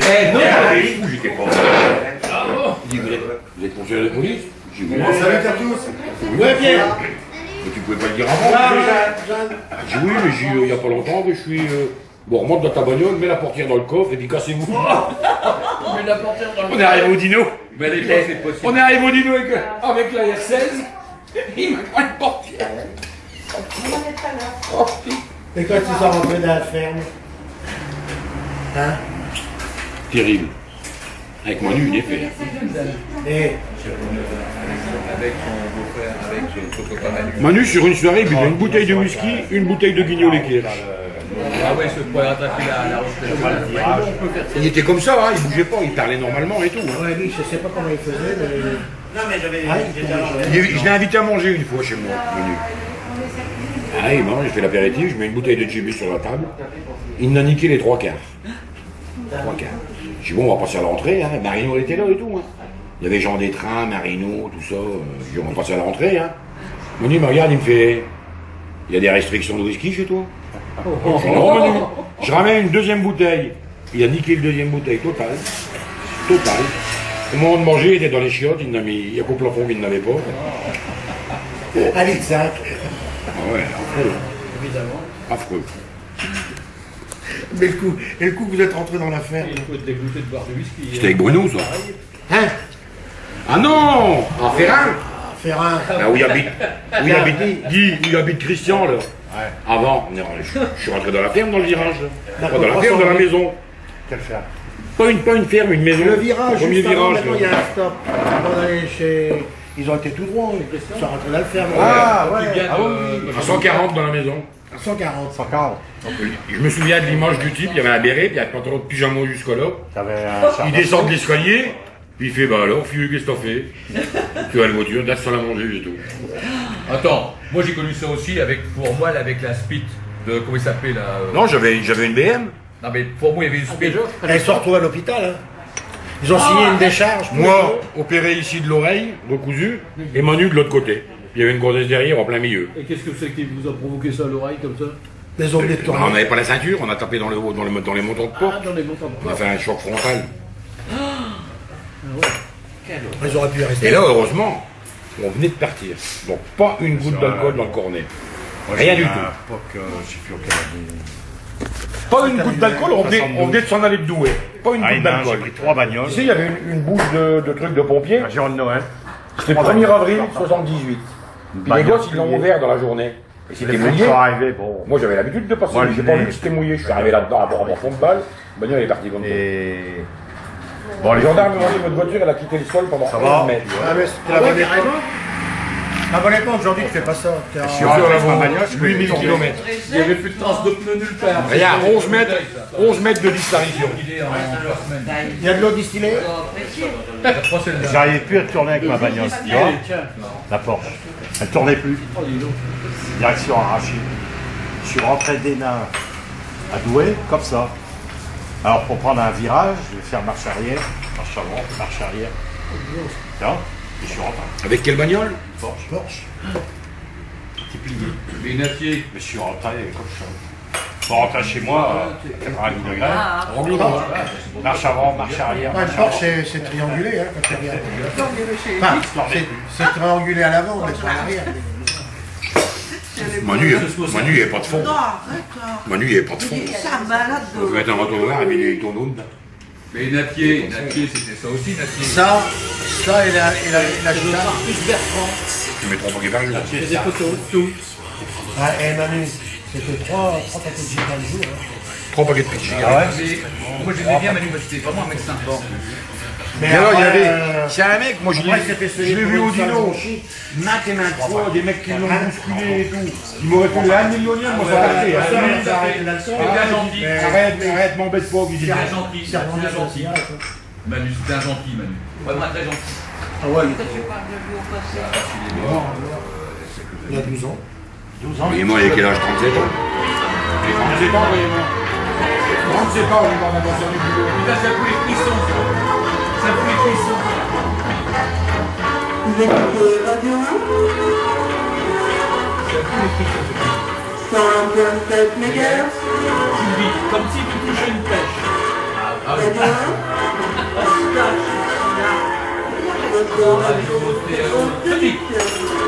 Eh non, j'étais pas. Il dit, vous êtes conseiller de police? J'ai dit, Salut à tous. ouais, Pierre. mais tu pouvais pas le dire avant. J'ai dit, oui, mais j'ai il y a pas longtemps que je suis. Bon, remonte dans ta bagnole, mets la portière dans le coffre et puis cassez-vous. Mets la portière dans le On est arrivé au dino. Mais les fois, c'est possible. On est arrivé au dino avec la R16. Il m'a pris une portière. Oh, Et quand ils sont rentrés dans la ferme? Hein? terrible. Avec moi nu, il est fait. Et Avec son beau-frère, avec son copain Manu. Manu, sur une soirée, il buvait une bouteille de whisky, une bouteille de guignol éclair. Ah ouais, ce point attaquer la retraite. Il était comme ça, hein, il bougeait pas, il parlait normalement et tout. Hein. ouais, lui, je sais pas comment il faisait, mais... Non, mais j'avais. Je l'ai invité à manger une fois chez moi, Manu. Ah, il mange, j'ai fait l'apéritif, je mets une bouteille de GB sur la table. Il n'a niqué les trois quarts. Trois quarts. Je dis bon, on va passer à l'entrée, hein. Marino était là et tout. Hein. Il y avait Jean Détrain, Marino, tout ça. Je dis on va passer à l'entrée. Hein. Manu me regarde, il me fait il y a des restrictions de whisky chez toi? Je dis non, Manu. Je ramène une deuxième bouteille. Il a niqué le deuxième bouteille, total. Total. Au moment de manger, il était dans les chiottes, il y a qu'au plafond qu'il n'avait pas. Allez, 5. Ah ouais, affreux. Évidemment. Affreux. Mais le coup que vous êtes rentré dans l'affaire. Il faut être dégoûté de boire du whisky. C'était avec Bruno, ça. Hein? Ah non! En Ferrin! Ferrin. Là où il habite Guy, où il habite Christian, là. Ouais. Avant, je suis rentré dans la ferme, dans le virage. Là. Pas dans la ferme, dans la maison. Quelle ferme? Pas une ferme, une maison. Le virage, premier juste avant, virage. maintenant, il y a un stop. On allait chez... Ils ont été tout droit, ils sont rentrés dans la ferme. Ah ouais. À 140 dans la maison. 140. 140. Je me souviens de l'image du type, il y avait un béret, puis il y a un pantalon de pyjama jusqu'à là. T'avais un Il descend de l'escalier, puis il fait bah alors, fille, qu'est-ce que t'as fait? Tu as la voiture, date sans la manger et tout. Attends, moi j'ai connu ça aussi avec, pour moi, avec la Spit de, comment il s'appelait là Non, j'avais une BM. Non mais pour moi il y avait une Spit. Elles sont retrouvées à l'hôpital. Hein. Ils ont signé une décharge. Moi, opéré ici de l'oreille, recousu, et Manu de l'autre côté. Il y avait une grossesse derrière en plein milieu. Et qu'est-ce que c'est qui vous a provoqué ça à l'oreille comme ça? Les ongles de On tournée. n'avait pas la ceinture, on a tapé dans les montants de porte. Ah, dans les montants de On a fait un choc frontal. Ils auraient pu y rester. Et là, heureusement, on venait de partir. Donc pas une goutte d'alcool dans le cornet. Rien du tout. Je sais plus auquel année. Pas une goutte d'alcool, on venait de s'en aller de Douai. Pas une goutte J'ai d'alcool. pris 3 bagnoles. Tu sais, il y avait une bouche de trucs de pompiers. Un giron de Noël. C'était le 1er avril 78. Puis les gosses, ils l'ont ouvert dans la journée. Et c'était Les flics mouillé. sont arrivés, bon. Moi, j'avais l'habitude de passer, Moi, mais j'ai je pas l'ai- vu que c'était mouillé. Je suis arrivé là-dedans à bord fond de balle. Le bagnole est parti comme ça. Et. Bon, les gendarmes m'ont dit votre voiture, elle a quitté le sol pendant Ça 11 va mètres. Ah, mais c'était la bonne époque. La bonne époque, aujourd'hui, tu fais pas ça. T'es en- Je suis rentré avec ma bagnole, je 8000 suis km. Il n'y avait plus de traces de pneus nulle part. Rien, 11 mètres de disparition. Il est en 3 semaines. Il y a de l'eau distillée. J'arrivais plus à tourner avec ma bagnole. Tu vois la Porsche. Elle tournait plus. Direction arrachée. Je suis rentré d'Hénin à Douai, comme ça. Alors pour prendre un virage, je vais faire marche arrière, marche avant, marche arrière. Tiens, et je suis rentré. Avec quelle bagnole? Porsche. Petit plié. Mais une acier. Mais je suis rentré comme ça. Pour rentrer chez moi, à 90 degrés. Marche avant, marche arrière. Ah, le Marche Porsche, avant. c'est triangulé, hein, quand tu regardes. Enfin, c'est triangulé à l'avant, mais sur l'arrière. Manu, il n'y avait pas de fond. Non, arrête là. Manu, il n'y avait pas de fond. C'est un malade On peut mettre un moteur noir et puis il tourne dedans. Mais une acier c'était ça aussi, une acier. Ça et la chita. Tu mets 3 paquets par jour. J'ai des photos, tout. Ah, et Manu, c'était 3 paquets de gin par jour. Hein. 3 paquets de pitch. Ah ouais? Mais moi j'aimais bien Manu parce que c'était vraiment un mec sympa. Mais Et alors, il y après, avait. C'est un mec, moi je après, c'était l'ai vu au dino. Maintes et maintes fois, des mecs qui l'ont bousculé et tout. Il m'aurait fait le 1 millionième, moi ça va arrêter. C'était bien gentil. Arrête, m'embête pas, qu'il dit. C'était un gentil, c'était un gentil. Manu, c'était un gentil, Manu. Vraiment très gentil. Ah ouais, Pourquoi tu parles de lui au passé? il y a 12 ans. 12 ans. Et moi, il a quel âge? 37 ans. J'ai 37 ans, voyez-moi. 37 ans, il est dans la voiture du boulot. Putain, ça fout les frissons, ça. Ça fout les frissons. Vous êtes Radio 1 127 MHz. Tu vis comme si tu touchais une pêche. Ah oui. Radio Théo Tonique.